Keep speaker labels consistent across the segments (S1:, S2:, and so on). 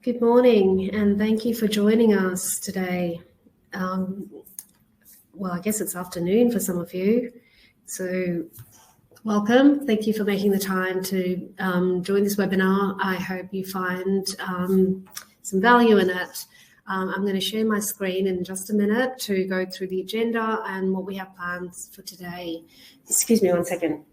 S1: Good morning, and thank you for joining us today. Well, I guess it's afternoon for some of you, so welcome. Thank you for making the time to join this webinar. I hope you find some value in it. I'm going to share my screen in just a minute to go through the agenda and what we have plans for today. Excuse me one second.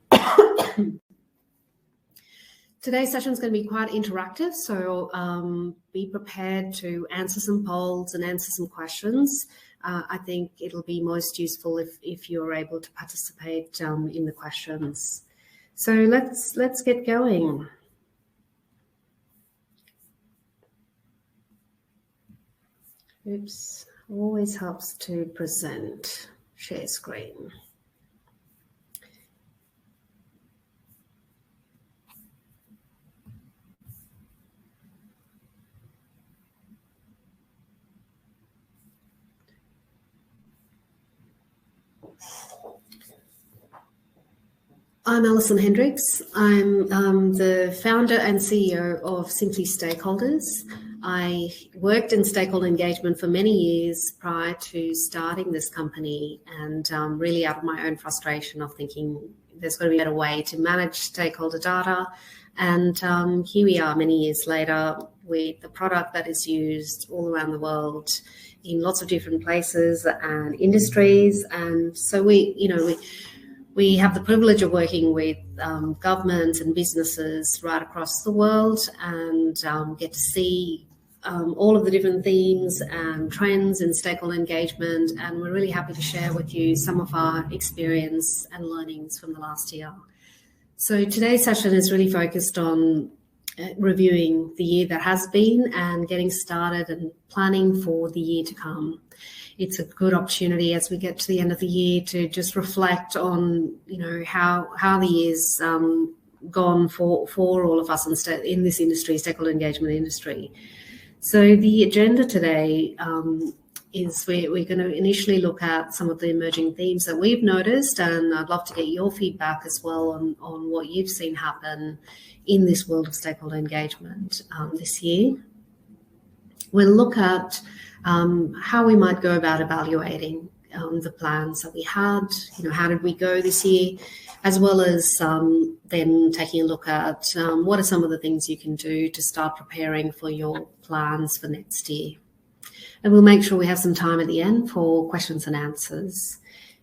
S1: Today's session is going to be quite interactive, so be prepared to answer some polls and answer some questions. I think it'll be most useful if you're able to participate in the questions. So let's get going. Oops, always helps to present, share screen. I'm Allison Hendricks. I'm the founder and CEO of Simply Stakeholders. I worked in stakeholder engagement for many years prior to starting this company, and really out of my own frustration of thinking there's got to be a better way to manage stakeholder data. And here we are many years later with the product that is used all around the world in lots of different places and industries. And so we have the privilege of working with governments and businesses right across the world, and get to see all of the different themes and trends in stakeholder engagement. And we're really happy to share with you some of our experience and learnings from the last year. So today's session is really focused on reviewing the year that has been and getting started and planning for the year to come. It's a good opportunity as we get to the end of the year to just reflect on, how the year's gone for all of us in this industry, stakeholder engagement industry. So the agenda today is we're going to initially look at some of the emerging themes that we've noticed, and I'd love to get your feedback as well on what you've seen happen in this world of stakeholder engagement this year. We'll look at how we might go about evaluating the plans that we had, how did we go this year, as well as then taking a look at what are some of the things you can do to start preparing for your plans for next year. And we'll make sure we have some time at the end for questions and answers.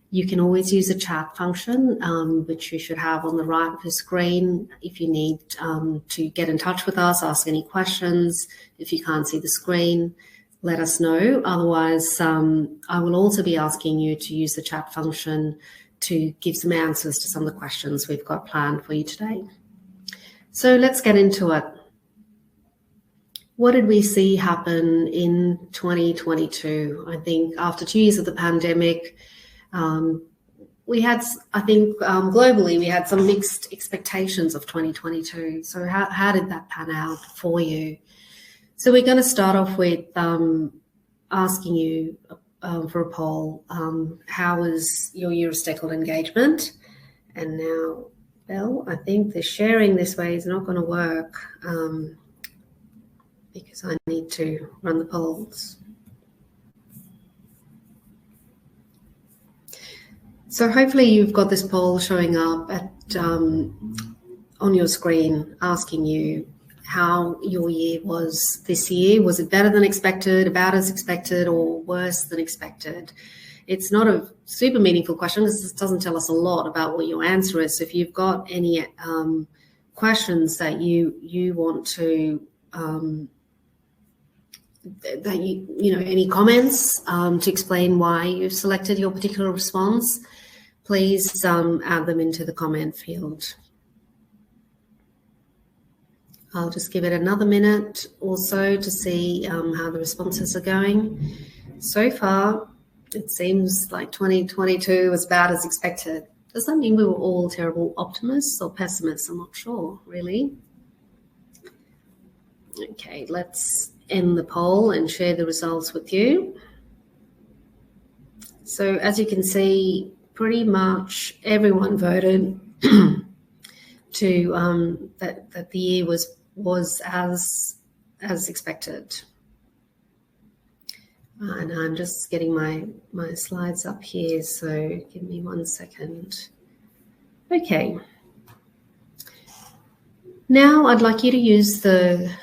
S1: You can always use the chat function, which you should have on the right of the screen if you need to get in touch with us, ask any questions. If you can't see the screen, let us know. Otherwise, I will also be asking you to use the chat function to give some answers to some of the questions we've got planned for you today. So let's get into it. What did we see happen in 2022? I think after 2 years of the pandemic, we had, globally, we had some mixed expectations of 2022. So how did that pan out for you? So we're going to start off with asking you for a poll. How was your year of stakeholder engagement? And now, Belle, I think the sharing this way is not going to work because I need to run the polls. So hopefully you've got this poll showing up on your screen asking you how your year was this year. Was it better than expected, about as expected, or worse than expected? It's not a super meaningful question because this doesn't tell us a lot about what your answer is. So if you've got any questions that you want to, any comments to explain why you've selected your particular response, please add them into the comment field. I'll just give it another minute or so to see how the responses are going. So far, it seems like 2022 was about as expected. Does that mean we were all terrible optimists or pessimists? I'm not sure, really. Okay, let's end the poll and share the results with you. So as you can see, pretty much everyone voted to that the year was as as expected. And I'm just getting my slides up here, so give me 1 second. Okay. Now I'd like you to use the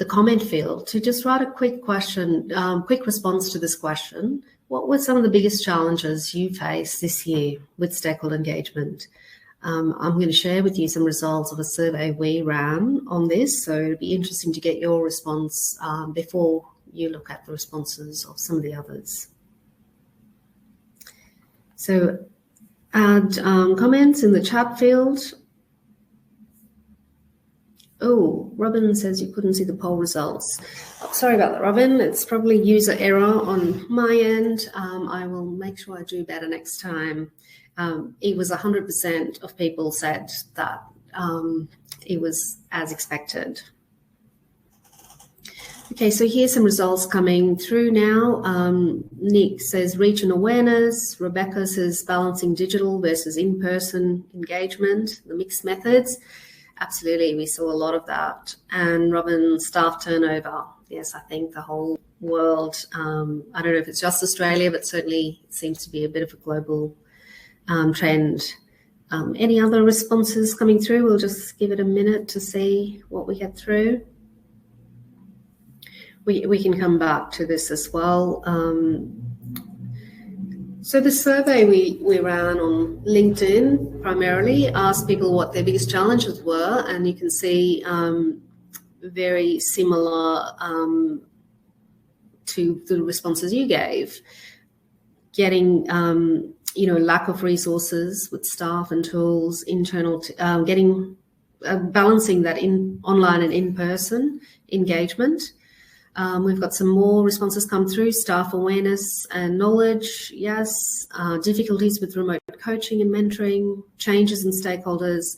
S1: comment field to just write a quick question, quick response to this question. What were some of the biggest challenges you faced this year with stakeholder engagement? I'm going to share with you some results of a survey we ran on this, so it'd be interesting to get your response before you look at the responses of some of the others. So add comments in the chat field. Oh, Robin says you couldn't see the poll results. Oh, sorry about that, Robin. It's probably user error on my end. I will make sure I do better next time. It was 100% of people said that it was as expected. Okay, so here's some results coming through now. Nick says reach and awareness. Rebecca says balancing digital versus in-person engagement, the mixed methods. Absolutely, we saw a lot of that. And Robin, staff turnover. Yes, I think the whole world, I don't know if it's just Australia, but certainly it seems to be a bit of a global trend. Any other responses coming through? We'll just give it a minute to see what we get through. We can come back to this as well. So the survey we ran on LinkedIn primarily asked people what their biggest challenges were, and you can see very similar to the responses you gave. Getting, lack of resources with staff and tools, internal, balancing that in online and in-person engagement. We've got some more responses come through, staff awareness and knowledge, yes, difficulties with remote coaching and mentoring, changes in stakeholders.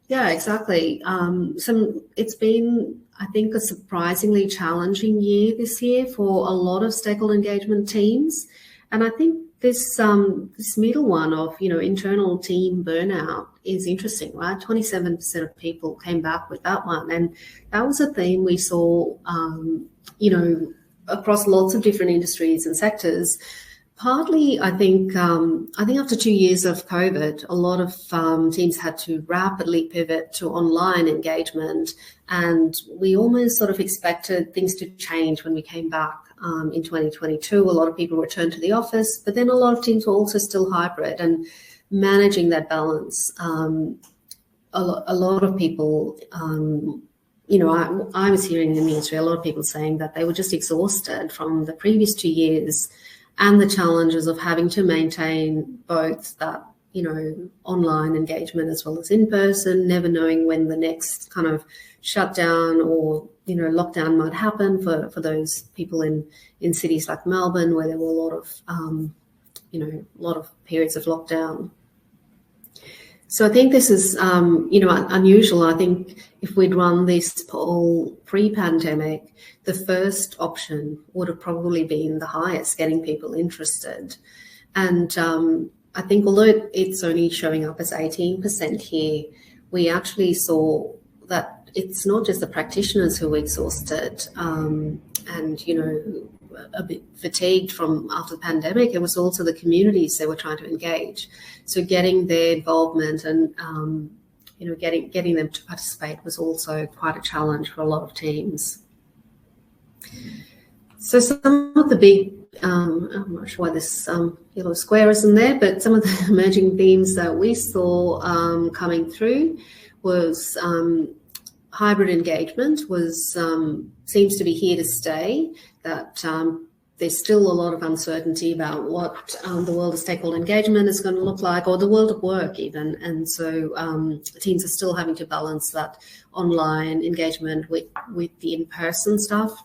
S1: Yeah, exactly. It's been, I think, a surprisingly challenging year this year for a lot of stakeholder engagement teams. And I think this middle one of, internal team burnout is interesting, right? 27% of people came back with that one. And that was a theme we saw, across lots of different industries and sectors. Partly, I think after 2 years of COVID, a lot of teams had to rapidly pivot to online engagement, and we almost sort of expected things to change when we came back in 2022. A lot of people returned to the office, but then a lot of teams were also still hybrid, and managing that balance. A lot of people, I was hearing in the industry a lot of people saying that they were just exhausted from the previous 2 years and the challenges of having to maintain both that, online engagement as well as in person, never knowing when the next kind of shutdown or, lockdown might happen for those people in cities like Melbourne, where there were a lot of periods of lockdown. So I think this is, unusual. I think if we'd run this poll pre-pandemic, the first option would have probably been the highest, getting people interested. And I think although it's only showing up as 18% here, we actually saw that it's not just the practitioners who were exhausted and, a bit fatigued from after the pandemic. It was also the communities they were trying to engage. So getting their involvement and, getting them to participate was also quite a challenge for a lot of teams. So some of the big, I'm not sure why this yellow square isn't there, but some of the emerging themes that we saw coming through was hybrid engagement seems to be here to stay, that there's still a lot of uncertainty about what the world of stakeholder engagement is going to look like, or the world of work even. And so teams are still having to balance that online engagement with the in-person stuff.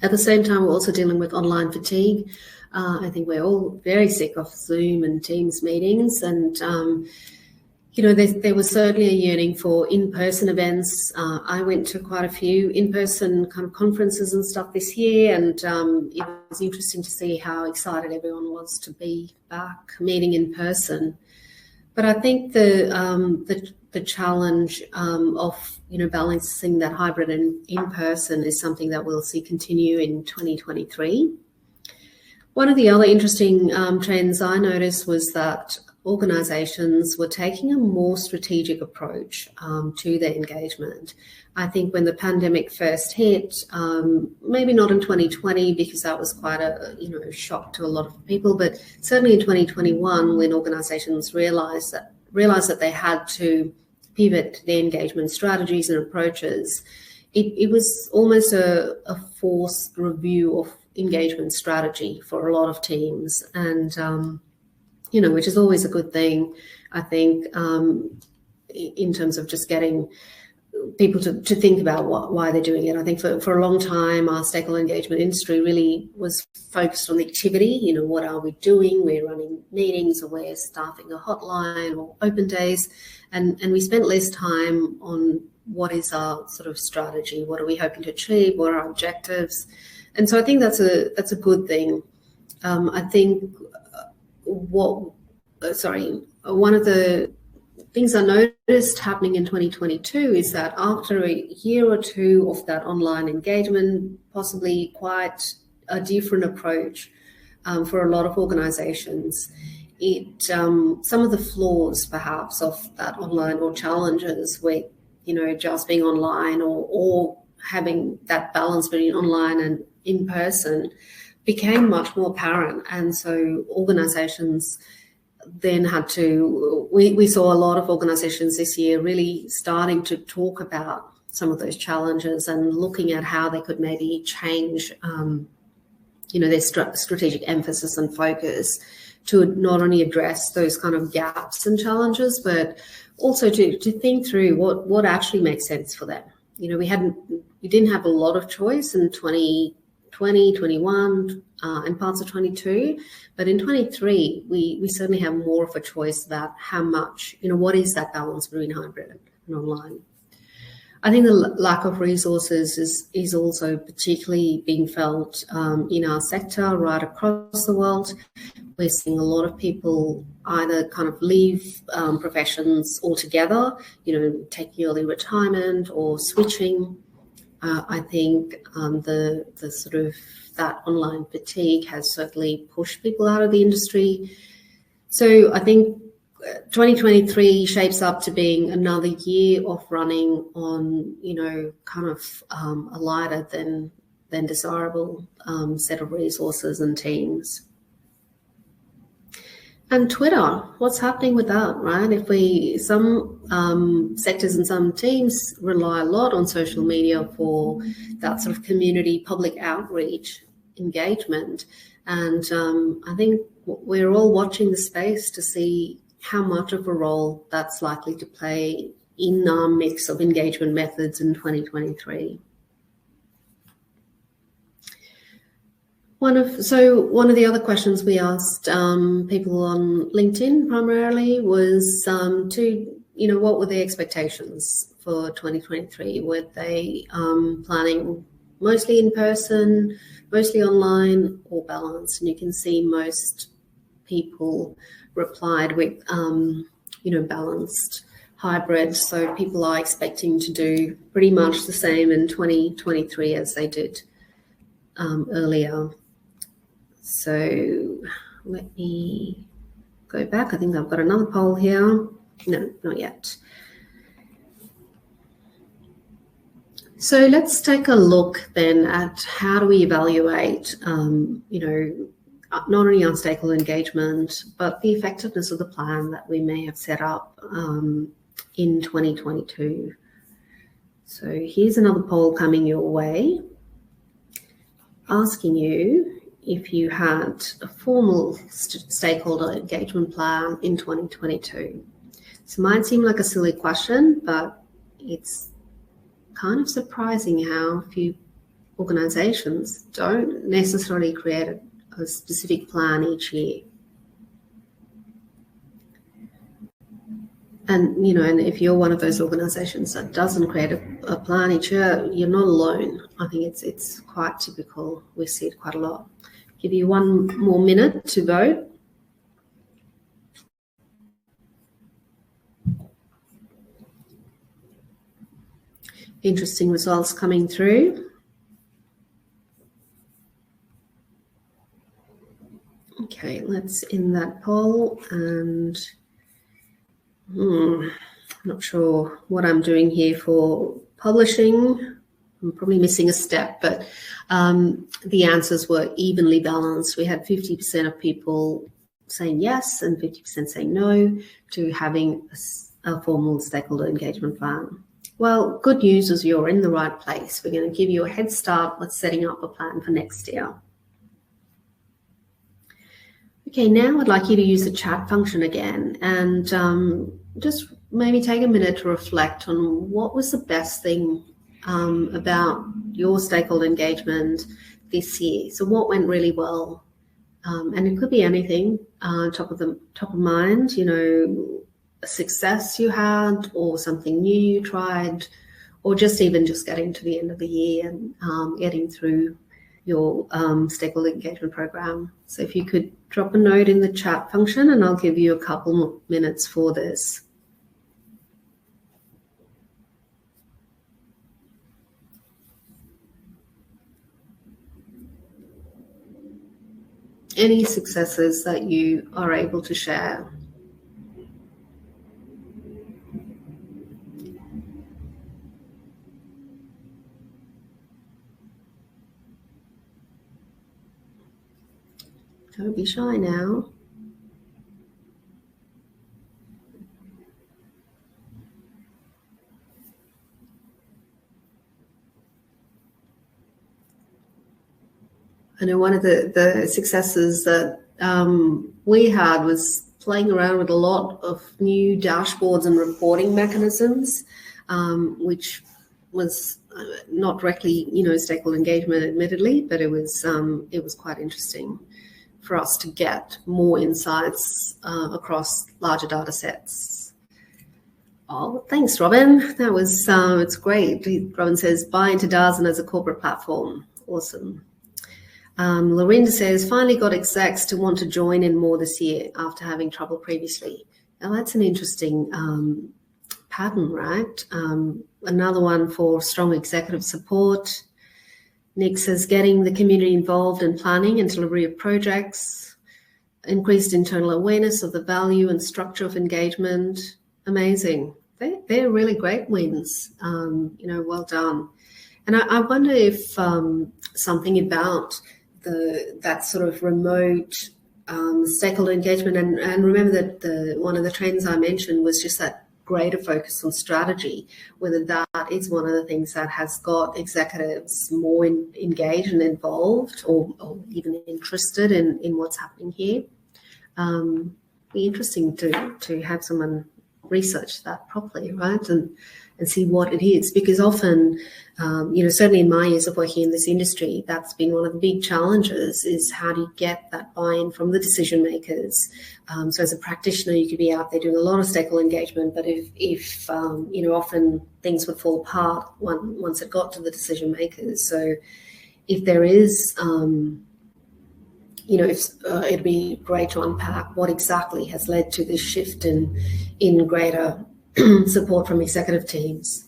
S1: At the same time, we're also dealing with online fatigue. I think we're all very sick of Zoom and Teams meetings, and there was certainly a yearning for in-person events. I went to quite a few in-person kind of conferences and stuff this year, and it was interesting to see how excited everyone was to be back meeting in person. But I think the challenge of balancing that hybrid and in-person is something that we'll see continue in 2023. One of the other interesting trends I noticed was that organisations were taking a more strategic approach to their engagement. I think when the pandemic first hit, maybe not in 2020 because that was quite a shock to a lot of people, but certainly in 2021 when organisations realised that they had to pivot their engagement strategies and approaches, it was almost a forced review of engagement strategy for a lot of teams, and which is always a good thing, I think, in terms of just getting people to think about why they're doing it. I think for a long time, our stakeholder engagement industry really was focused on the activity. What are we doing? We're running meetings, or we're staffing a hotline or open days, and we spent less time on what is our sort of strategy, what are we hoping to achieve, what are our objectives. And so I think that's a good thing. I think one of the things I noticed happening in 2022 is that after a year or two of that online engagement, possibly quite a different approach for a lot of organizations, some of the flaws perhaps of that online or challenges with just being online or having that balance between online and in person became much more apparent. And so organizations then had to, we saw a lot of organizations this year really starting to talk about some of those challenges and looking at how they could maybe change their strategic emphasis and focus to not only address those kind of gaps and challenges, but also to think through what actually makes sense for them. We didn't have a lot of choice in 2020, 21, and parts of 22, but in 23, we certainly have more of a choice about how much, what is that balance between hybrid and online. I think the lack of resources is also particularly being felt in our sector right across the world. We're seeing a lot of people either kind of leave professions altogether, taking early retirement or switching. I think the sort of that online fatigue has certainly pushed people out of the industry. So I think 2023 shapes up to being another year of running on, kind of a lighter than desirable set of resources and teams. And Twitter, what's happening with that, right? If some sectors and some teams rely a lot on social media for that sort of community public outreach engagement. And I think we're all watching the space to see how much of a role that's likely to play in our mix of engagement methods in 2023. One of the other questions we asked people on LinkedIn primarily was what were their expectations for 2023? Were they planning mostly in person, mostly online, or balanced? And you can see most people replied with balanced hybrid. So people are expecting to do pretty much the same in 2023 as they did earlier. So let me go back. I think I've got another poll here. No, not yet. So let's take a look then at how do we evaluate, not only our stakeholder engagement, but the effectiveness of the plan that we may have set up in 2022. So here's another poll coming your way, asking you if you had a formal stakeholder engagement plan in 2022. So it might seem like a silly question, but it's kind of surprising how few organizations don't necessarily create a specific plan each year. And, and if you're one of those organizations that doesn't create a plan each year, you're not alone. I think it's quite typical. We see it quite a lot. Give you one more minute to vote. Interesting results coming through. Okay, let's end that poll, and I'm not sure what I'm doing here for publishing. I'm probably missing a step, but the answers were evenly balanced. We had 50% of people saying yes and 50% saying no to having a formal stakeholder engagement plan. Well, good news is you're in the right place. We're going to give you a head start with setting up a plan for next year. Okay, now I'd like you to use the chat function again and just maybe take a minute to reflect on what was the best thing about your stakeholder engagement this year. So what went really well? And it could be anything, top of mind, you know, a success you had or something new you tried, or just getting to the end of the year and getting through your stakeholder engagement program. So if you could drop a note in the chat function, and I'll give you a couple more minutes for this. Any successes that you are able to share? Don't be shy now. I know one of the successes that we had was playing around with a lot of new dashboards and reporting mechanisms, which was not directly, you know, stakeholder engagement, admittedly, but it was quite interesting for us to get more insights across larger data sets. Oh, thanks, Robin. That was it's great. Robin says, buy into Darzen as a corporate platform. Awesome. Lorinda says, finally got execs to want to join in more this year after having trouble previously. Now that's an interesting pattern, right? Another one for strong executive support. Nick says, getting the community involved in planning and delivery of projects, increased internal awareness of the value and structure of engagement. Amazing. They're really great wins. You know, well done. And I wonder if something about that sort of remote stakeholder engagement, and remember that one of the trends I mentioned was just that greater focus on strategy, whether that is one of the things that has got executives more engaged and involved or even interested in what's happening here. Be interesting to have someone research that properly, right, and see what it is, because often, you know, certainly in my years of working in this industry, that's been one of the big challenges, is how do you get that buy-in from the decision makers. So as a practitioner, you could be out there doing a lot of stakeholder engagement, but if you know, often things would fall apart once it got to the decision makers. So if there is, you know, it'd be great to unpack what exactly has led to this shift in greater support from executive teams.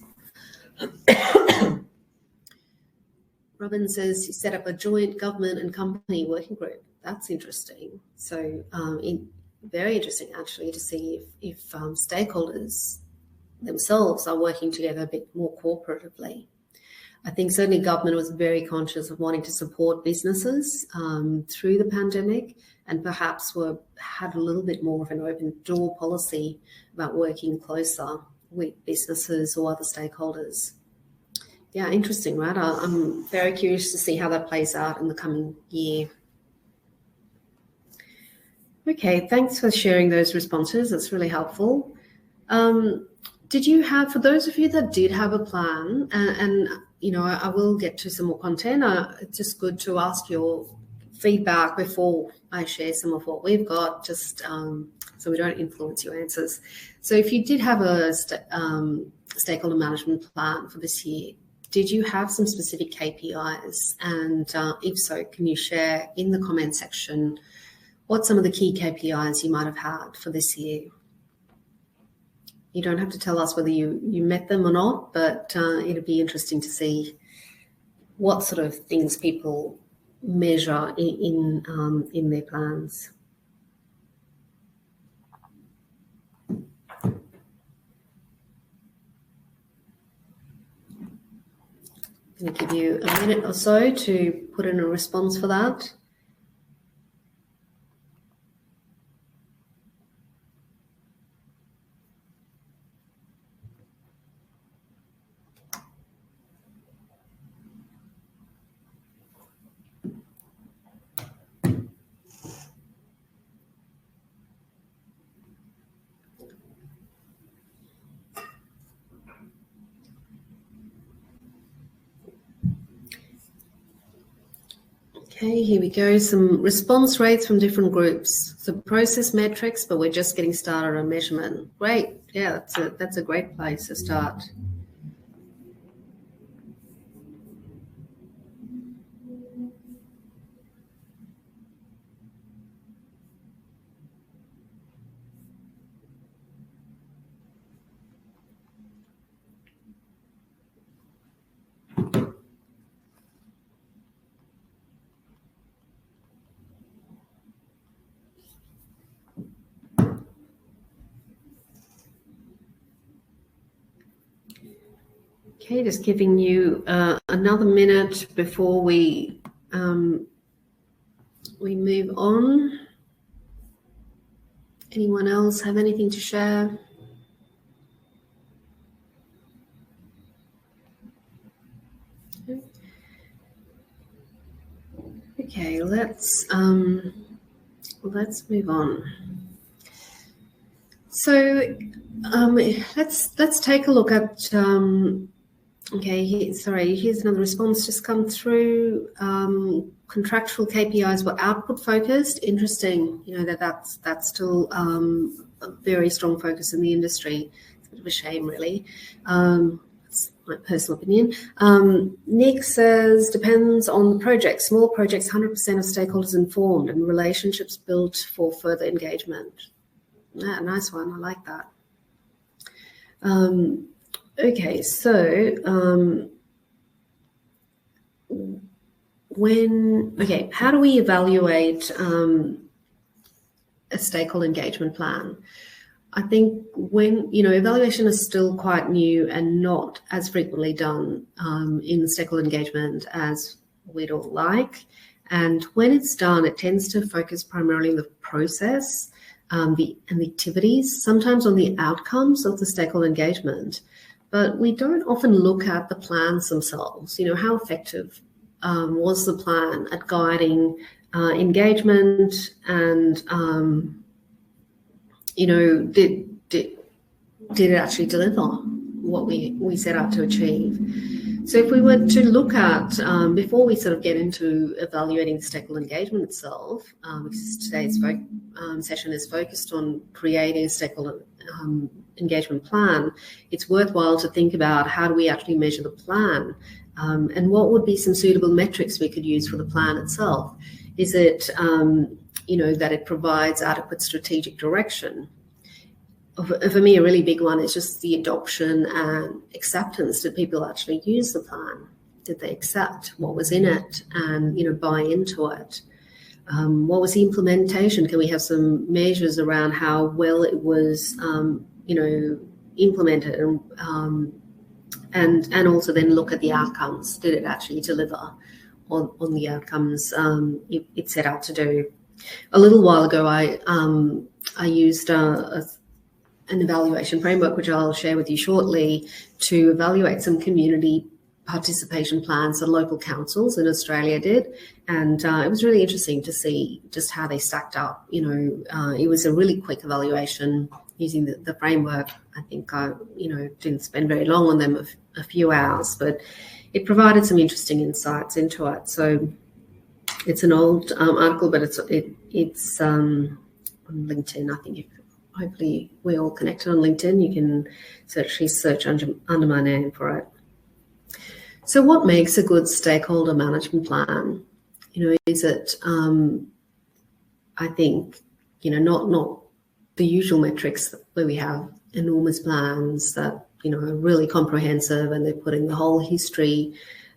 S1: Robin says you set up a joint government and company working group. That's interesting. So very interesting actually to see if stakeholders themselves are working together a bit more cooperatively. I think certainly government was very conscious of wanting to support businesses through the pandemic, and perhaps had a little bit more of an open door policy about working closer with businesses or other stakeholders. Yeah, interesting, right? I'm very curious to see how that plays out in the coming year. Okay, thanks for sharing those responses. That's really helpful. Did you have, for those of you that did have a plan, and you know, I will get to some more content. It's just good to ask your feedback before I share some of what we've got, just so we don't influence your answers. So if you did have a stakeholder management plan for this year, did you have some specific KPIs? And if so, can you share in the comment section what some of the key KPIs you might have had for this year? You don't have to tell us whether you met them or not, but it'd be interesting to see what sort of things people measure in their plans. I'm going to give you a minute or so to put in a response for that. Okay, here we go. Some response rates from different groups. So process metrics, but we're just getting started on measurement. Great. Yeah, that's a great place to start. Okay, just giving you another minute before we move on. Anyone else have anything to share? Okay, let's move on. So let's take a look at. Okay, here's another response just come through. Contractual KPIs were output focused. Interesting, that's still a very strong focus in the industry. It's a bit of a shame, really. It's my personal opinion. Nick says, depends on the project. Small projects, 100% of stakeholders informed and relationships built for further engagement. Yeah, nice one, I like that. Okay, so how do we evaluate a stakeholder engagement plan? I think evaluation is still quite new and not as frequently done in stakeholder engagement as we'd all like. And when it's done, it tends to focus primarily on the process and the activities, sometimes on the outcomes of the stakeholder engagement. But we don't often look at the plans themselves. How effective was the plan at guiding engagement, and did it actually deliver what we set out to achieve? So if we were to look at, before we sort of get into evaluating stakeholder engagement itself, because today's session is focused on creating a stakeholder engagement plan, it's worthwhile to think about how do we actually measure the plan, and what would be some suitable metrics we could use for the plan itself. Is it, that it provides adequate strategic direction? For me, a really big one is just the adoption and acceptance. Did people actually use the plan? Did they accept what was in it and buy into it? What was the implementation? Can we have some measures around how well it was implemented, and also then look at the outcomes? Did it actually deliver on the outcomes it set out to do? A little while ago, I used an evaluation framework, which I'll share with you shortly, to evaluate some community participation plans that local councils in Australia did. And it was really interesting to see just how they stacked up. It was a really quick evaluation using the framework. I think I, didn't spend very long on them, a few hours, but it provided some interesting insights into it. So it's an old article, but it's on LinkedIn. I think hopefully we're all connected on LinkedIn. You can search under my name for it. So what makes a good stakeholder management plan? Is it, I think, not the usual metrics where we have enormous plans that, are really comprehensive and they're putting the whole history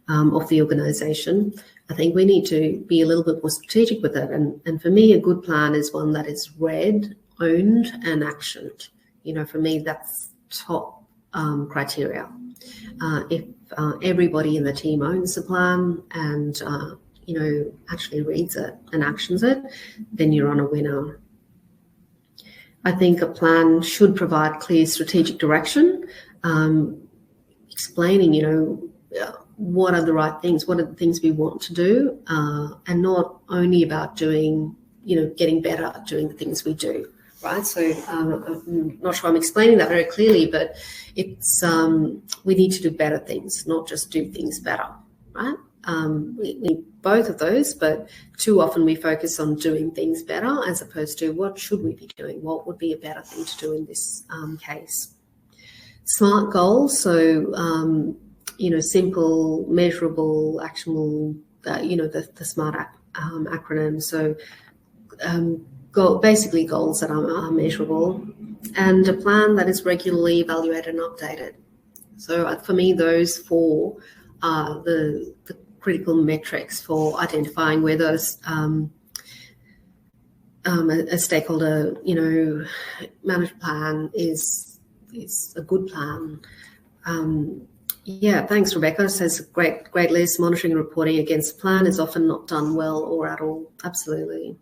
S1: of the organisation. I think we need to be a little bit more strategic with it. And for me, a good plan is one that is read, owned and actioned. For me, that's top criteria. If everybody in the team owns the plan and, actually reads it and actions it, then you're on a winner. I think a plan should provide clear strategic direction, explaining, what are the right things, what are the things we want to do, and not only about doing, getting better at doing the things we do, right? So I'm not sure I'm explaining that very clearly, but it's we need to do better things, not just do things better, right? We need both of those, but too often we focus on doing things better as opposed to what should we be doing? What would be a better thing to do in this case? SMART goals, so, simple, measurable, actionable, the SMART acronym. So basically goals that are measurable, and a plan that is regularly evaluated and updated. So for me, those four are the critical metrics for identifying whether a stakeholder, management plan is a good plan. Yeah, thanks, Rebecca. Says great list. Monitoring and reporting against plan is often not done well or at all. Absolutely.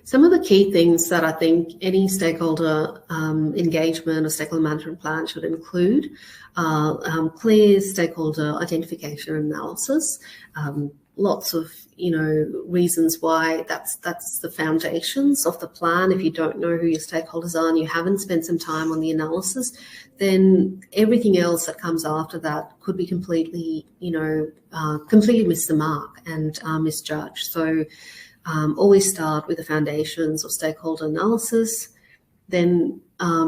S1: Some of the key things that I think any stakeholder engagement or stakeholder management plan should include are clear stakeholder identification and analysis. Lots of reasons why that's the foundations of the plan. If you don't know who your stakeholders are and you haven't spent some time on the analysis, then everything else that comes after that could be completely miss the mark and misjudged. So always start with the foundations of stakeholder analysis, then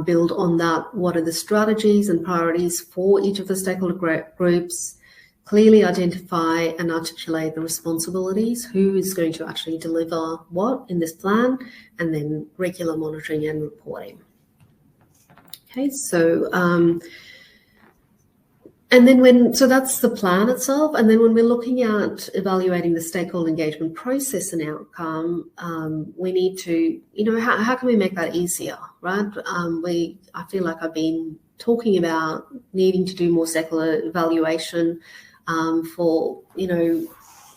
S1: build on that. What are the strategies and priorities for each of the stakeholder groups? Clearly identify and articulate the responsibilities, who is going to actually deliver what in this plan, and then regular monitoring and reporting. Okay, so so that's the plan itself. And then when we're looking at evaluating the stakeholder engagement process and outcome, we need to, how can we make that easier, right? I feel like I've been talking about needing to do more stakeholder evaluation for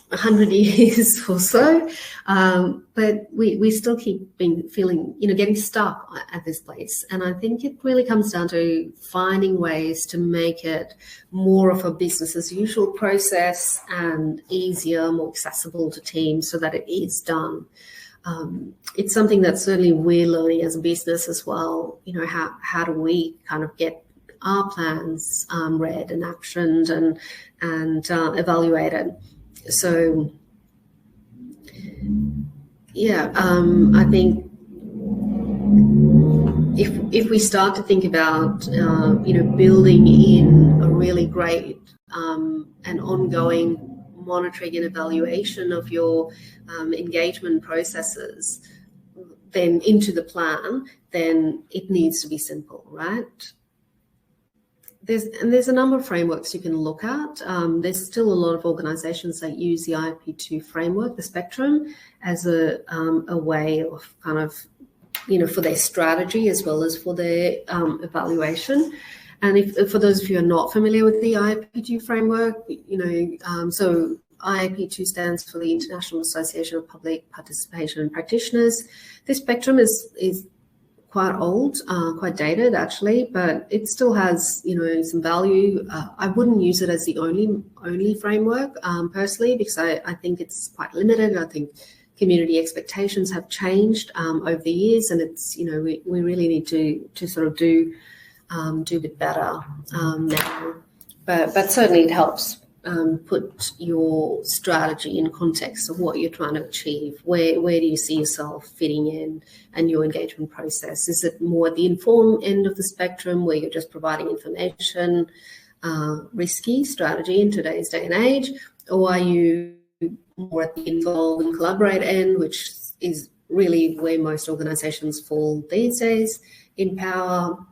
S1: 100 years or so, but we still keep feeling getting stuck at this place. And I think it really comes down to finding ways to make it more of a business as usual process and easier, more accessible to teams so that it is done. It's something that certainly we're learning as a business as well. How do we kind of get our plans read and actioned and evaluated? So, yeah, I think if we start to think about, building in a really great and ongoing monitoring and evaluation of your engagement processes, then into the plan, then it needs to be simple, right? There's a number of frameworks you can look at. There's still a lot of organisations that use the IIP2 framework, the spectrum, as a way of kind of, for their strategy as well as for their evaluation. And if for those of you who are not familiar with the IIP2 framework, so IIP2 stands for the International Association of Public Participation and Practitioners. This spectrum is quite old, quite dated actually, but it still has some value. I wouldn't use it as the only framework personally, because I think it's quite limited. I think community expectations have changed over the years, and it's we really need to sort of do a bit better now. But certainly it helps put your strategy in context of what you're trying to achieve. Where do you see yourself fitting in and your engagement process? Is it more at the informed end of the spectrum where you're just providing information, risky strategy in today's day and age? Or are you more at the involve and collaborate end, which is really where most organisations fall these days. Empower,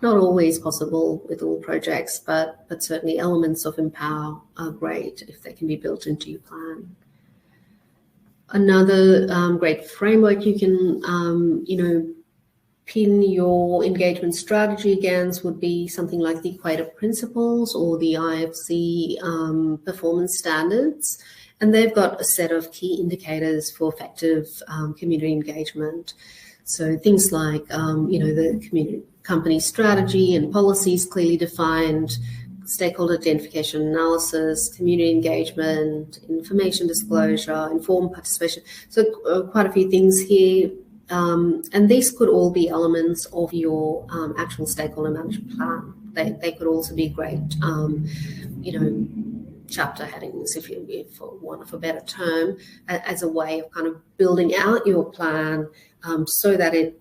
S1: not always possible with all projects, but certainly elements of Empower are great if they can be built into your plan. Another great framework you can, pin your engagement strategy against would be something like the Equator Principles or the IFC performance standards. And they've got a set of key indicators for effective community engagement. So things like, the company strategy and policies clearly defined, stakeholder identification analysis, community engagement, information disclosure, informed participation. So quite a few things here. And these could all be elements of your actual stakeholder management plan. They could also be great, chapter headings, if for want of a better term, as a way of kind of building out your plan so that it,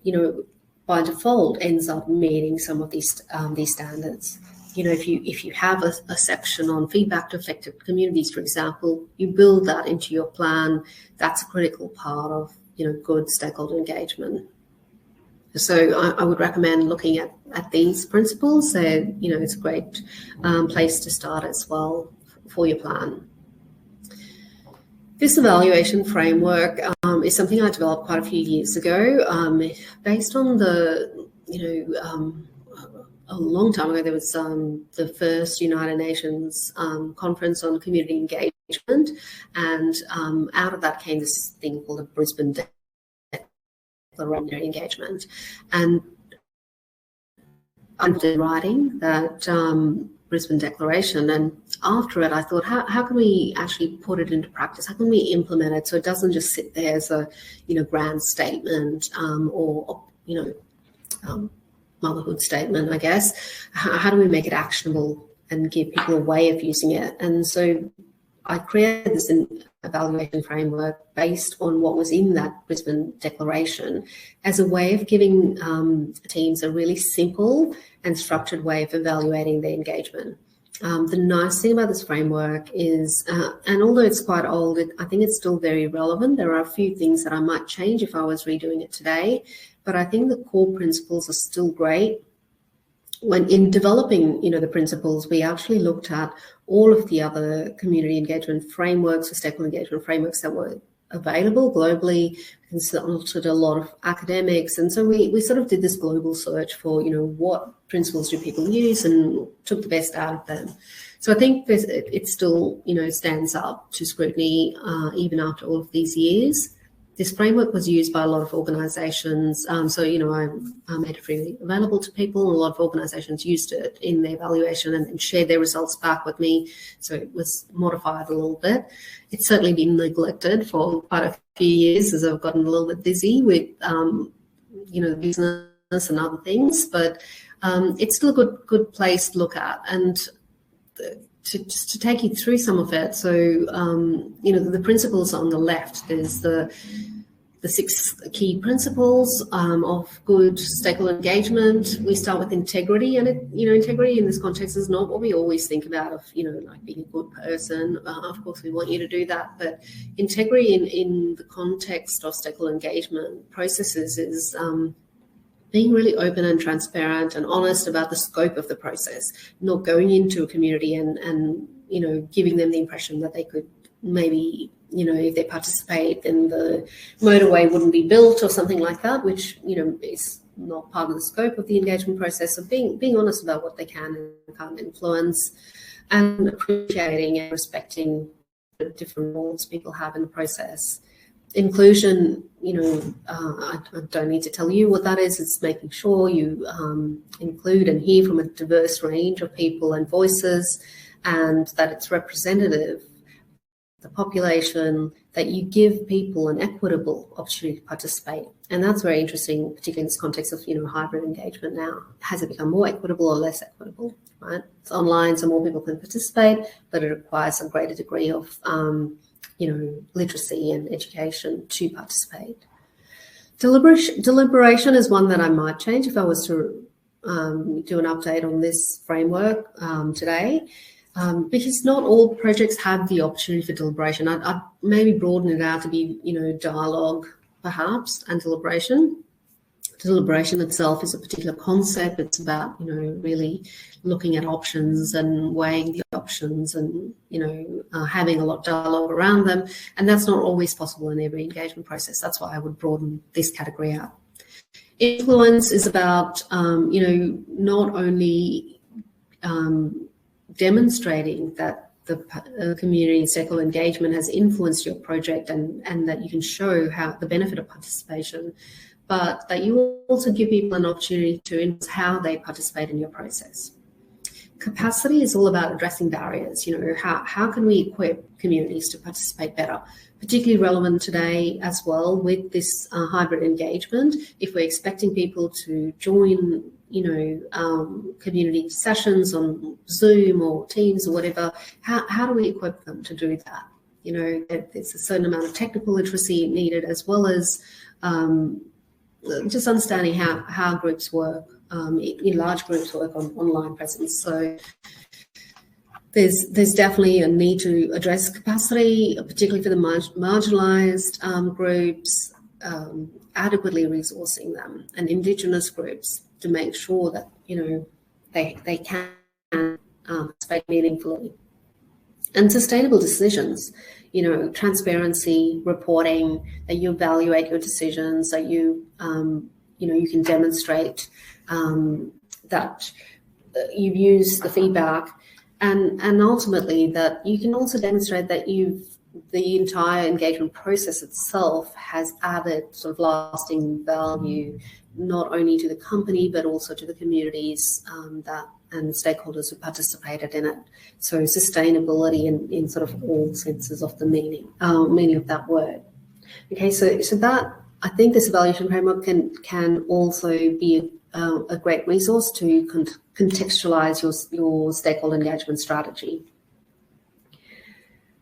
S1: by default ends up meeting some of these standards. If you have a section on feedback to affected communities, for example, you build that into your plan. That's a critical part of good stakeholder engagement. So I would recommend looking at these principles. So, it's a great place to start as well for your plan. This evaluation framework is something I developed quite a few years ago, based on a long time ago, there was the first United Nations conference on community engagement, and out of that came this thing called the Brisbane Declaration engagement. And I'm writing that Brisbane Declaration, and after it I thought, how can we actually put it into practice? How can we implement it so it doesn't just sit there as a grand statement or motherhood statement, I guess. How do we make it actionable and give people a way of using it? And so I created this evaluation framework based on what was in that Brisbane Declaration as a way of giving teams a really simple and structured way of evaluating their engagement. The nice thing about this framework is, and although it's quite old, I think it's still very relevant. There are a few things that I might change if I was redoing it today, but I think the core principles are still great. When in developing, the principles, we actually looked at all of the other community engagement frameworks or stakeholder engagement frameworks that were available globally. We consulted a lot of academics, and so we sort of did this global search for, what principles do people use, and took the best out of them. So I think it still, stands up to scrutiny even after all of these years. This framework was used by a lot of organisations, so I made it freely available to people, and a lot of organisations used it in their evaluation and shared their results back with me. So it was modified a little bit. It's certainly been neglected for quite a few years as I've gotten a little bit busy with, the business and other things, but it's still a good place to look at. And just to take you through some of it, so the principles on the left, there's the 6 key principles of good stakeholder engagement. We start with integrity, and integrity in this context is not what we always think about of like being a good person. Of course, we want you to do that, but integrity in the context of stakeholder engagement processes is being really open and transparent and honest about the scope of the process, not going into a community and giving them the impression that they could maybe, if they participate, then the motorway wouldn't be built or something like that, which, is not part of the scope of the engagement process. Of being honest about what they can and can't influence, and appreciating and respecting the different roles people have in the process. Inclusion, I don't need to tell you what that is. It's making sure you include and hear from a diverse range of people and voices, and that it's representative of the population, that you give people an equitable opportunity to participate. And that's very interesting, particularly in this context of, hybrid engagement now. Has it become more equitable or less equitable, right? It's online, so more people can participate, but it requires a greater degree of literacy and education to participate. Deliberation is one that I might change if I was to do an update on this framework today, because not all projects have the opportunity for deliberation. I'd maybe broaden it out to be, dialogue perhaps, and deliberation. Deliberation itself is a particular concept. It's about, really looking at options and weighing the options and, having a lot of dialogue around them. And that's not always possible in every engagement process. That's why I would broaden this category out. Influence is about, not only demonstrating that the community and stakeholder engagement has influenced your project and that you can show how the benefit of participation, but that you will also give people an opportunity to influence how they participate in your process. Capacity is all about addressing barriers. How can we equip communities to participate better? Particularly relevant today as well with this hybrid engagement. If we're expecting people to join, community sessions on Zoom or Teams or whatever, how do we equip them to do that? There's a certain amount of technical literacy needed, as well as just understanding how groups work, large groups work on online presence. So there's definitely a need to address capacity, particularly for the marginalised groups, adequately resourcing them, and Indigenous groups to make sure that they can participate meaningfully. And sustainable decisions, transparency, reporting, that you evaluate your decisions, that you can demonstrate that you've used the feedback, and ultimately that you can also demonstrate that the entire engagement process itself has added sort of lasting value, not only to the company but also to the communities and stakeholders who participated in it. So sustainability in sort of all senses of the meaning of that word. Okay, so that, I think this evaluation framework can also be a great resource to contextualize your stakeholder engagement strategy.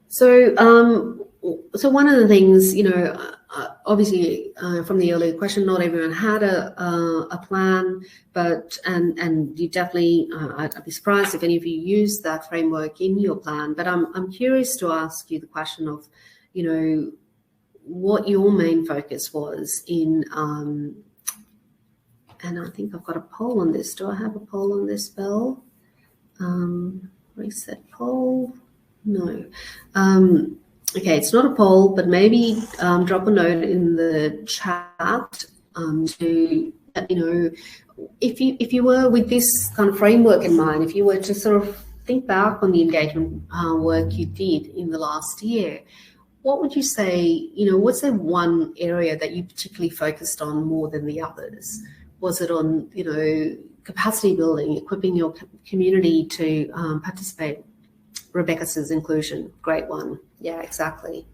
S1: So one of the things, obviously from the earlier question, not everyone had a plan, but and you definitely, I'd be surprised if any of you used that framework in your plan. But I'm curious to ask you the question of, what your main focus was in. And I think I've got a poll on this. Do I have a poll on this, Belle? Reset poll. No. Okay, it's not a poll, but maybe drop a note in the chat to let me know if you were with this kind of framework in mind, if you were to sort of think back on the engagement work you did in the last year, what would you say, what's the one area that you particularly focused on more than the others? Was it on, capacity building, equipping your community to participate? Rebecca says inclusion, great one. Yeah, exactly.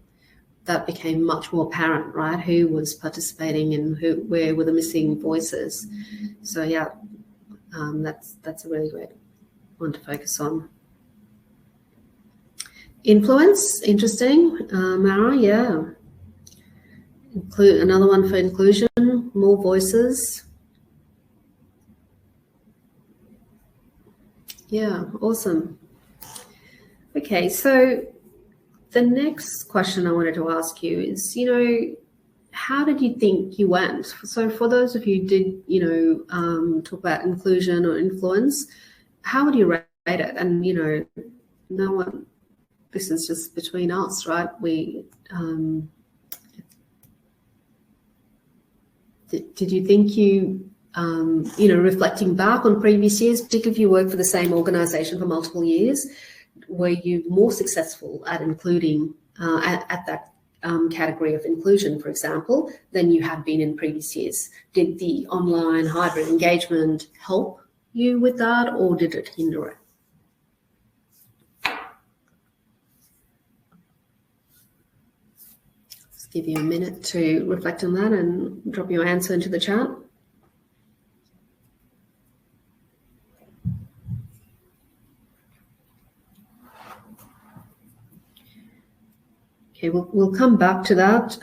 S1: That became much more apparent, right? Who was participating and where were the missing voices. So yeah, that's a really great one to focus on. Influence, interesting. Mara, yeah. Another one for inclusion, more voices. Yeah, awesome. Okay, so the next question I wanted to ask you is, how did you think you went? So for those of you who did, talk about inclusion or influence, how would you rate it? And, no one, this is just between us, right? We, did you think you, reflecting back on previous years, particularly if you work for the same organization for multiple years, were you more successful at including at that category of inclusion, for example, than you had been in previous years? Did the online hybrid engagement help you with that, or did it hinder it? Let's give you a minute to reflect on that and drop your answer into the chat. Okay, we'll come back to that.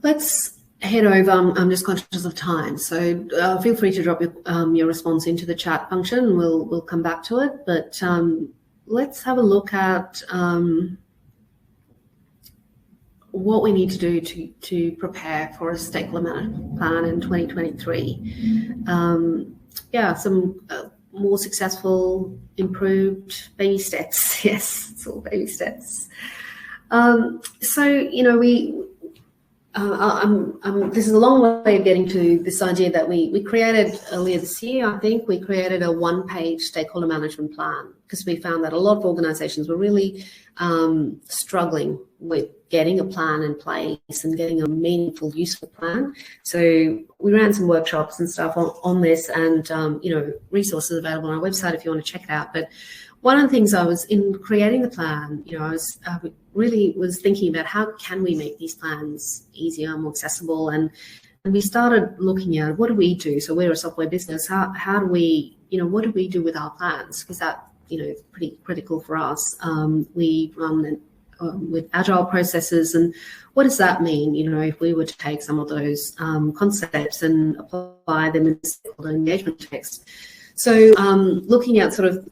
S1: Let's head over. I'm just conscious of time, so feel free to drop your response into the chat function. We'll come back to it, but let's have a look at what we need to do to prepare for a stakeholder management plan in 2023. Some more successful, improved baby steps. Yes, it's all baby steps. This is a long way of getting to this idea that we created earlier this year. I think we created a one-page stakeholder management plan because we found that a lot of organizations were really struggling with getting a plan in place and getting a meaningful, useful plan. So we ran some workshops and stuff on this, and resources available on our website if you want to check it out. But one of the things I was in creating the plan, I really was thinking about how can we make these plans easier, more accessible, and we started looking at what do we do. So we're a software business. How do we, what do we do with our plans? Because that, is pretty critical for us. We run with agile processes, and what does that mean? If we were to take some of those concepts and apply them in the stakeholder engagement text. So looking at sort of,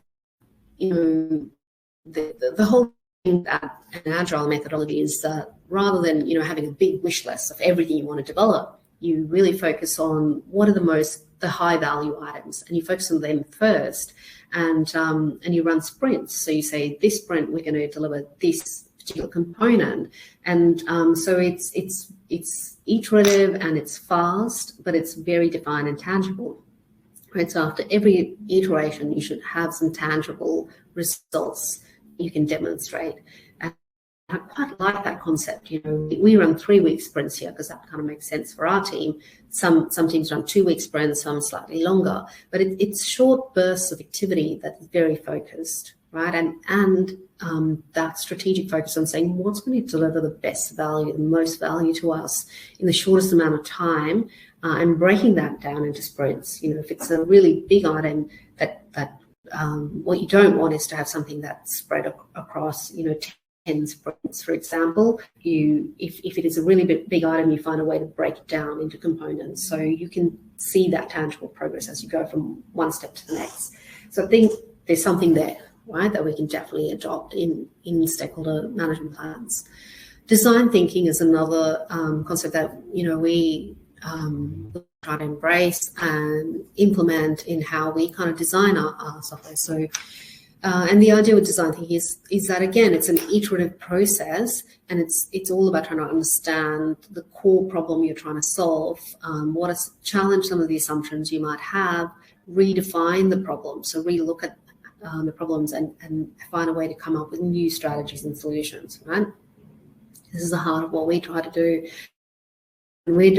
S1: the whole thing that an agile methodology is that rather than having a big wish list of everything you want to develop, you really focus on what are the high value items, and you focus on them first, and you run sprints. So you say this sprint we're going to deliver this particular component, and so it's iterative and it's fast, but it's very defined and tangible. Right, so after every iteration, you should have some tangible results you can demonstrate. And I quite like that concept. We run 3-week sprints here because that kind of makes sense for our team. Some teams run 2-week sprints, some slightly longer, but it's short bursts of activity that's very focused, right? And that strategic focus on saying what's going to deliver the best value, the most value to us in the shortest amount of time. And breaking that down into sprints. If it's a really big item, that what you don't want is to have something that's spread across 10 sprints, for example. If it is a really big item, you find a way to break it down into components so you can see that tangible progress as you go from one step to the next. So I think there's something there, right, that we can definitely adopt in stakeholder management plans. Design thinking is another concept that we try to embrace and implement in how we kind of design our software. So, and the idea with design thinking is that, again, it's an iterative process, and it's all about trying to understand the core problem you're trying to solve, challenge some of the assumptions you might have, redefine the problem. So relook at the problems and find a way to come up with new strategies and solutions, right? This is the heart of what we try to do. And we're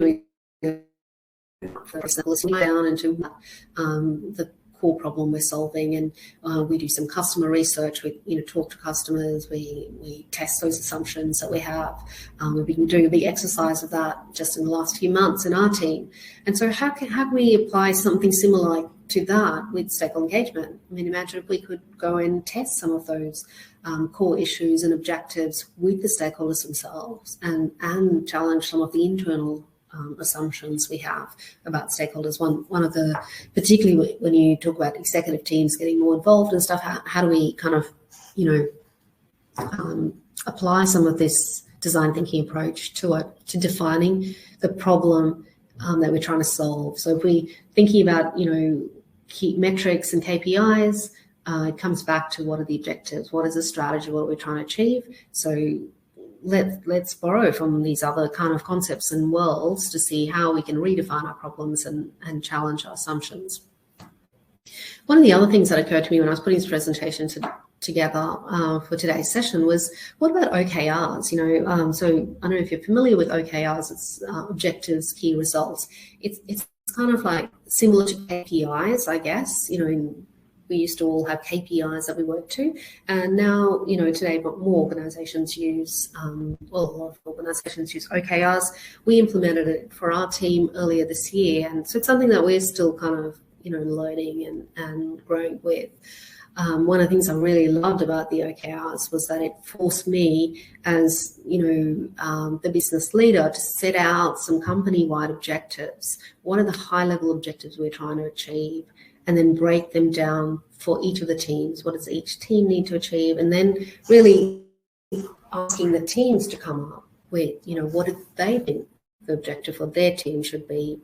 S1: doing listening down into the core problem we're solving, and we do some customer research. We talk to customers, we test those assumptions that we have. We've been doing a big exercise of that just in the last few months in our team. And so how can we apply something similar to that with stakeholder engagement? I mean, imagine if we could go and test some of those core issues and objectives with the stakeholders themselves, and challenge some of the internal assumptions we have about stakeholders. One of the, particularly when you talk about executive teams getting more involved and stuff, how do we kind of, apply some of this design thinking approach to defining the problem that we're trying to solve. So if we're thinking about, key metrics and KPIs, it comes back to what are the objectives, what is the strategy, what are we trying to achieve. So let's borrow from these other kind of concepts and worlds to see how we can redefine our problems and challenge our assumptions. One of the other things that occurred to me when I was putting this presentation together for today's session was, what about OKRs? So I don't know if you're familiar with OKRs. It's objectives, key results. It's kind of like similar to KPIs, I guess. We used to all have KPIs that we worked to, and now, today more organizations use, a lot of organizations use OKRs. We implemented it for our team earlier this year, and so it's something that we're still kind of, learning and growing with. One of the things I really loved about the OKRs was that it forced me as, the business leader to set out some company-wide objectives. What are the high-level objectives we're trying to achieve? And then break them down for each of the teams. What does each team need to achieve? And then really asking the teams to come up with, what do they think the objective for their team should be.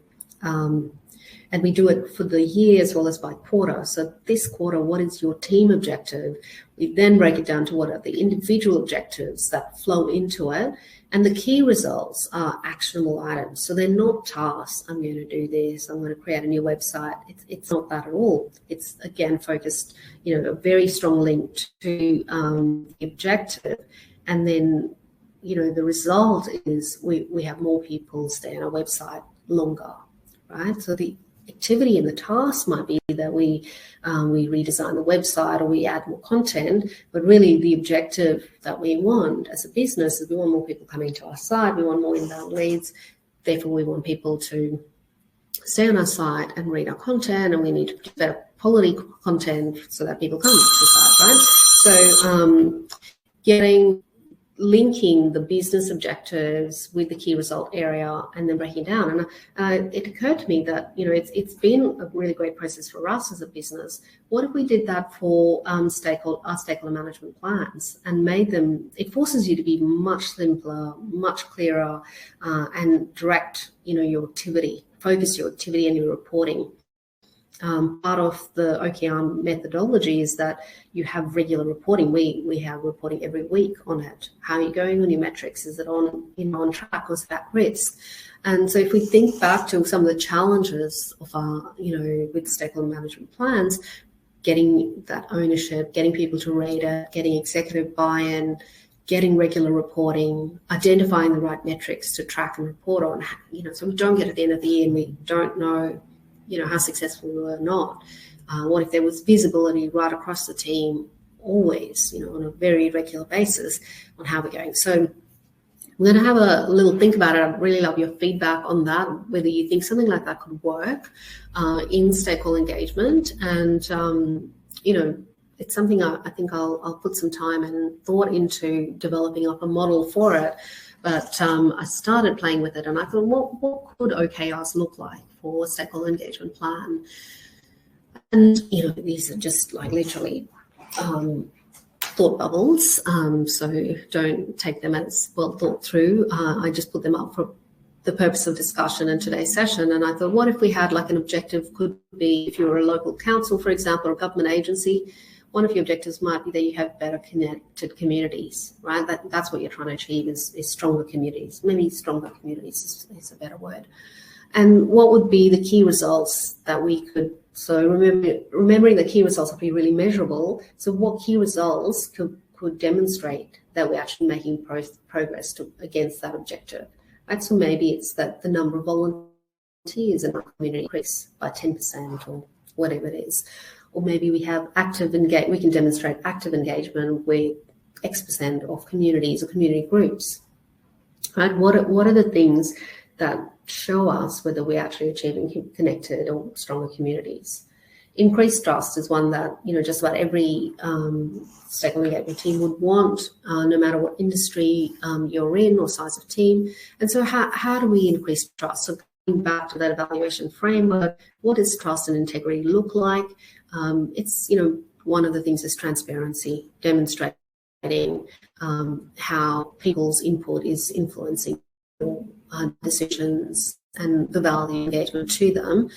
S1: And we do it for the year as well as by quarter. So this quarter, what is your team objective? We then break it down to what are the individual objectives that flow into it. And the key results are actionable items. So they're not tasks. I'm going to do this. I'm going to create a new website. It's not that at all. It's, again, focused, a very strong link to the objective. And then, the result is we have more people stay on our website longer, right? So the activity and the task might be that we redesign the website or we add more content, but really the objective that we want as a business is we want more people coming to our site, we want more inbound leads, therefore we want people to stay on our site and read our content, and we need to do better quality content so that people come to the site, right? So linking the business objectives with the key result area and then breaking it down. And it occurred to me that, it's been a really great process for us as a business. What if we did that for our stakeholder management plans and made them, it forces you to be much simpler, much clearer, and direct, your activity, focus your activity and your reporting. Part of the OKR methodology is that you have regular reporting. We have reporting every week on it. How are you going on your metrics? Is it on track, or is it at risk? And so if we think back to some of the challenges of our, with stakeholder management plans, getting that ownership, getting people to rate it, getting executive buy-in, getting regular reporting, identifying the right metrics to track and report on, so we don't get at the end of the year and we don't know how successful we were or not. What if there was visibility right across the team, always, on a very regular basis on how we're going? So we're going to have a little think about it. I'd really love your feedback on that, whether you think something like that could work in stakeholder engagement. And, it's something I think I'll put some time and thought into developing up a model for it. But I started playing with it and I thought, what could OKRs look like for a stakeholder engagement plan? And, these are just like literally thought bubbles. So don't take them as well thought through. I just put them up for the purpose of discussion in today's session. And I thought, what if we had like an objective could be, if you're a local council, for example, or a government agency, one of your objectives might be that you have better connected communities, right? That's what you're trying to achieve is stronger communities. Maybe stronger communities is a better word. And what would be the key results that we could, so remembering the key results would be really measurable. So what key results could demonstrate that we're actually making progress against that objective, right? So maybe it's that the number of volunteers in our community increase by 10% or whatever it is. Or maybe we have we can demonstrate active engagement with X% of communities or community groups, right? What are the things that show us whether we're actually achieving connected or stronger communities? Increased trust is one that, just about every stakeholder engagement team would want, no matter what industry you're in or size of team. And so how do we increase trust? So going back to that evaluation framework, what does trust and integrity look like? It's, one of the things is transparency, demonstrating how people's input is influencing decisions and the value engagement to them.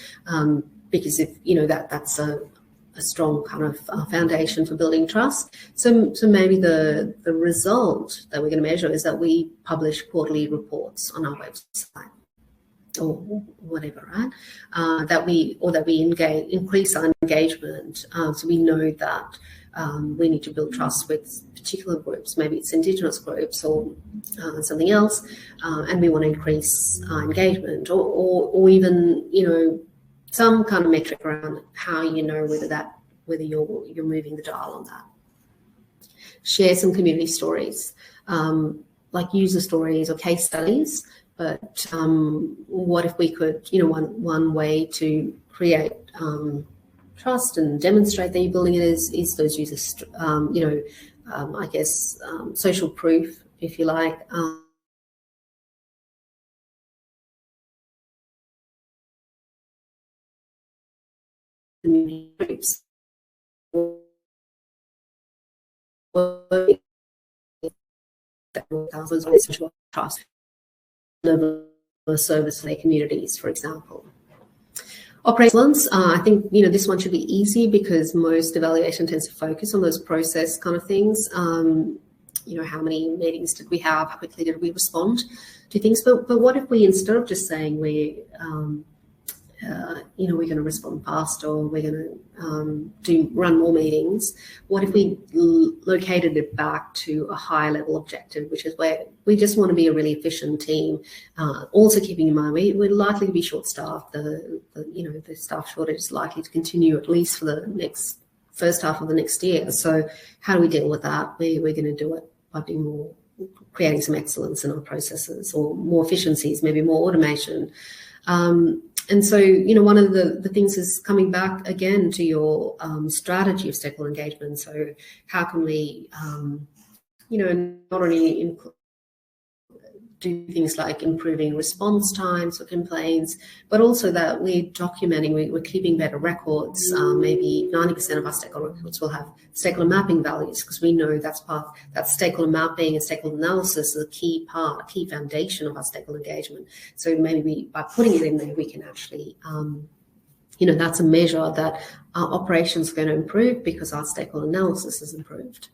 S1: Because if, that's a strong kind of foundation for building trust. So maybe the result that we're going to measure is that we publish quarterly reports on our website, or whatever, right? That we increase our engagement. So we know that we need to build trust with particular groups, maybe it's Indigenous groups or something else, and we want to increase our engagement, or even, some kind of metric around how whether you're moving the dial on that. Share some community stories, like user stories or case studies. But what if we could, one way to create trust and demonstrate that you're building it is those users, I guess, social proof, if you like. Community groups. social trust, level of service to their communities, for example. Operational excellence, I think, you know, this one should be easy because most evaluation tends to focus on those process kind of things. You know, how many meetings did we have? How quickly did we respond to things? But what if we, instead of just saying we, you know, we're going to respond faster or we're going to run more meetings, what if we located it back to a higher level objective, which is where we just want to be a really efficient team. Also keeping in mind we're likely to be short-staffed. You know, the staff shortage is likely to continue at least for the first half of the next year. So how do we deal with that? We're going to do it by being more, creating some excellence in our processes or more efficiencies, maybe more automation. And so, you know, one of the things is coming back again to your strategy of stakeholder engagement. So how can we, you know, not only do things like improving response times for complaints, but also that we're documenting, we're keeping better records. Maybe 90% of our stakeholder records will have stakeholder mapping values, because we know that's stakeholder mapping and stakeholder analysis is a key foundation of our stakeholder engagement. So maybe by putting it in there, we can actually, you know, that's a measure that our operations are going to improve because our stakeholder analysis is improved.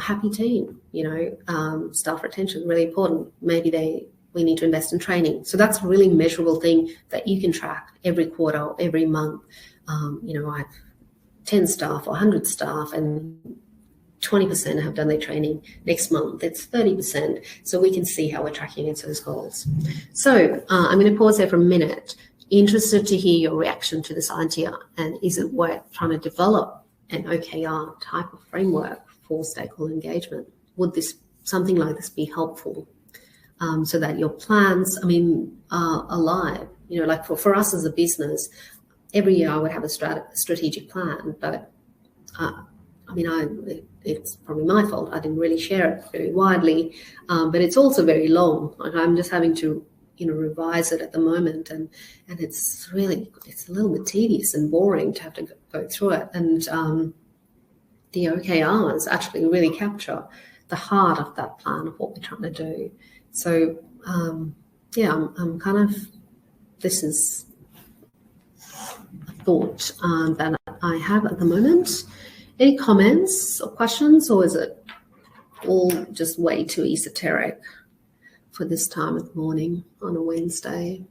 S1: Happy team, you know, staff retention, really important. Maybe we need to invest in training. So that's a really measurable thing that you can track every quarter or every month. You know, I have 10 staff or 100 staff and 20% have done their training. Next month, it's 30%. So we can see how we're tracking against those goals. So I'm going to pause there for a minute. Interested to hear your reaction to this idea. And is it worth trying to develop an OKR type of framework for stakeholder engagement? Would something like this be helpful so that your plans, I mean, are alive? You know, like for us as a business, every year I would have a strategic plan, but I mean, it's probably my fault. I didn't really share it very widely, but it's also very long. Like I'm just having to, you know, revise it at the moment, and it's a little bit tedious and boring to have to go through it. And the OKRs actually really capture the heart of that plan of what we're trying to do. So, yeah, I'm kind of, this is a thought that I have at the moment. Any comments or questions, or is it all just way too esoteric for this time of the morning on a Wednesday?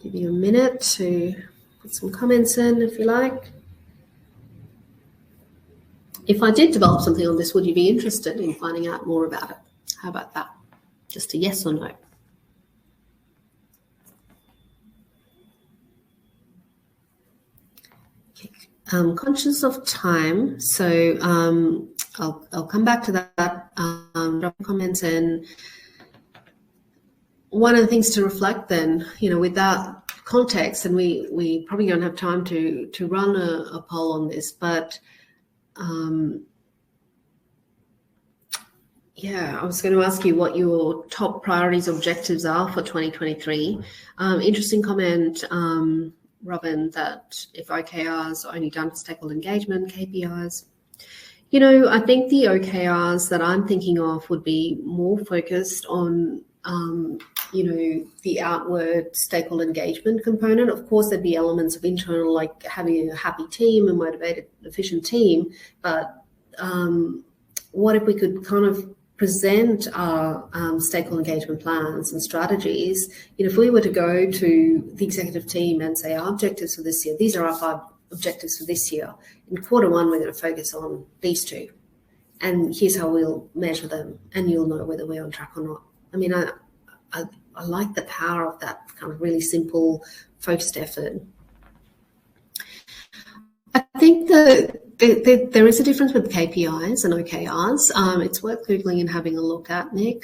S1: Give you a minute to put some comments in if you like. If I did develop something on this, would you be interested in finding out more about it? How about that? Just a yes or no. Okay. I'm conscious of time, so I'll come back to that. Drop comments in. One of the things to reflect then, you know, with that context, and we probably don't have time to run a poll on this, but yeah, I was going to ask you what your top priorities objectives are for 2023. Interesting comment, Robin, that if OKRs are only done for stakeholder engagement, KPIs. You know, I think the OKRs that I'm thinking of would be more focused on you know, the outward stakeholder engagement component. Of course, there'd be elements of internal, like having a happy team, a motivated, efficient team. But what if we could kind of present our stakeholder engagement plans and strategies? You know, if we were to go to the executive team and say our objectives for this year, these are our 5 objectives for this year. In quarter 1, we're going to focus on these 2. And here's how we'll measure them, and you'll know whether we're on track or not. I mean, I like the power of that kind of really simple, focused effort. I think there is a difference with KPIs and OKRs. It's worth Googling and having a look at, Nick.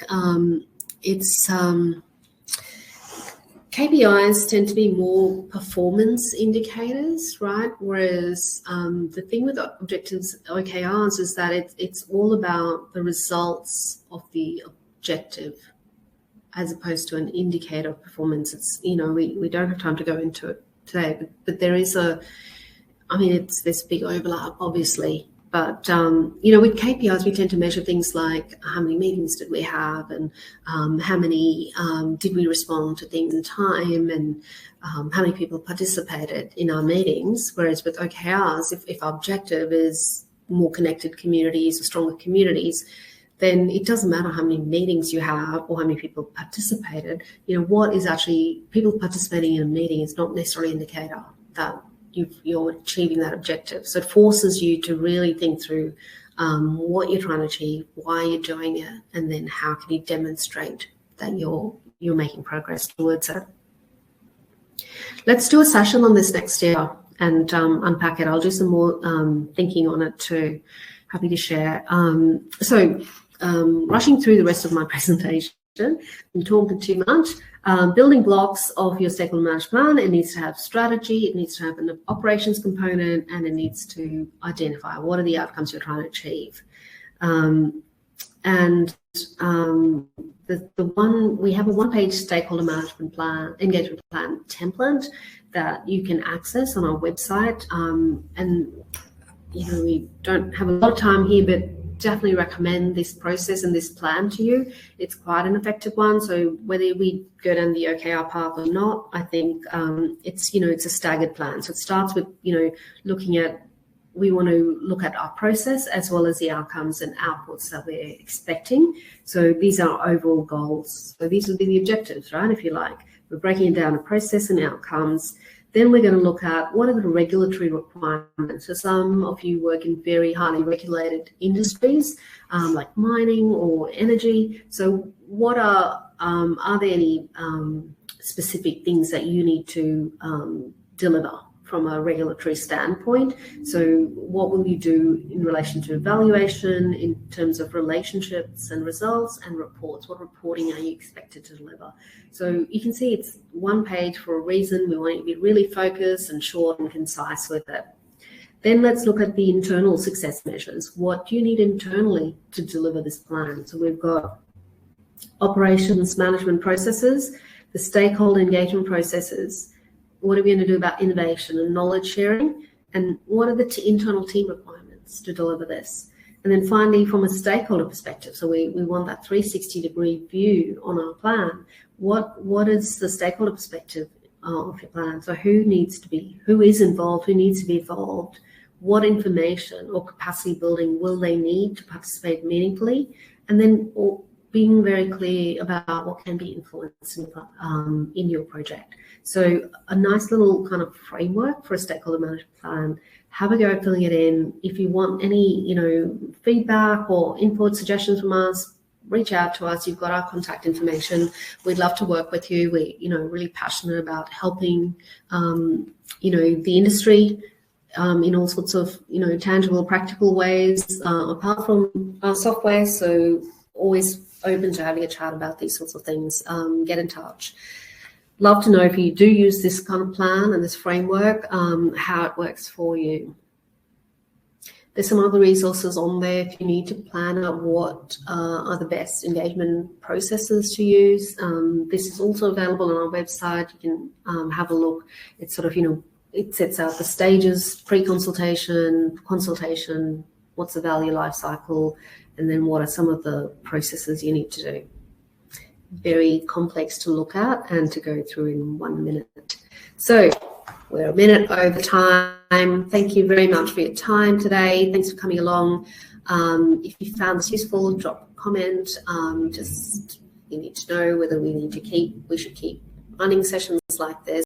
S1: KPIs tend to be more performance indicators, right? Whereas the thing with objectives, OKRs, is that it's all about the results of the objective, as opposed to an indicator of performance. It's, you know, we don't have time to go into it today, but there is I mean, it's this big overlap, obviously. But, with KPIs, we tend to measure things like how many meetings did we have, and how many did we respond to things in time, and how many people participated in our meetings. Whereas with OKRs, if our objective is more connected communities or stronger communities, then it doesn't matter how many meetings you have or how many people participated. What is actually people participating in a meeting is not necessarily an indicator that you're achieving that objective. So it forces you to really think through what you're trying to achieve, why you're doing it, and then how can you demonstrate that you're making progress towards it. Let's do a session on this next year and unpack it. I'll do some more thinking on it too. Happy to share. Rushing through the rest of my presentation, I'm talking too much. Building blocks of your stakeholder management plan. It needs to have strategy, it needs to have an operations component, and it needs to identify what are the outcomes you're trying to achieve. We have a one-page stakeholder management plan, engagement plan template that you can access on our website. We don't have a lot of time here, but definitely recommend this process and this plan to you. It's quite an effective one. So whether we go down the OKR path or not, I think it's a staggered plan. So it starts with we want to look at our process as well as the outcomes and outputs that we're expecting. So these are overall goals. So these would be the objectives, right? If you like, we're breaking it down to process and outcomes. Then we're going to look at what are the regulatory requirements. So some of you work in very highly regulated industries, like mining or energy. So what are there any specific things that you need to deliver from a regulatory standpoint? So what will you do in relation to evaluation, in terms of relationships and results and reports? What reporting are you expected to deliver? So you can see it's one page for a reason. We want you to be really focused and short and concise with it. Then let's look at the internal success measures. What do you need internally to deliver this plan? So we've got operations management processes, the stakeholder engagement processes. What are we going to do about innovation and knowledge sharing? And what are the internal team requirements to deliver this? And then finally, from a stakeholder perspective, so we want that 360-degree view on our plan. What is the stakeholder perspective of your plan? So who is involved, who needs to be involved? What information or capacity building will they need to participate meaningfully? And then being very clear about what can be influenced in your project. So a nice little kind of framework for a stakeholder management plan. Have a go at filling it in. If you want any, feedback or input, suggestions from us, reach out to us. You've got our contact information. We'd love to work with you. We're really passionate about helping, the industry in all sorts of, tangible, practical ways, apart from our software. So always open to having a chat about these sorts of things. Get in touch. Love to know if you do use this kind of plan and this framework, how it works for you. There's some other resources on there if you need to plan out what are the best engagement processes to use. This is also available on our website. You can have a look. It's sort of, it sets out the stages, pre-consultation, consultation, what's the value life cycle, and then what are some of the processes you need to do. Very complex to look at and to go through in 1 minute. So we're a minute over time. Thank you very much for your time today. Thanks for coming along. If you found this useful, drop a comment. You need to know whether we should keep running sessions like this.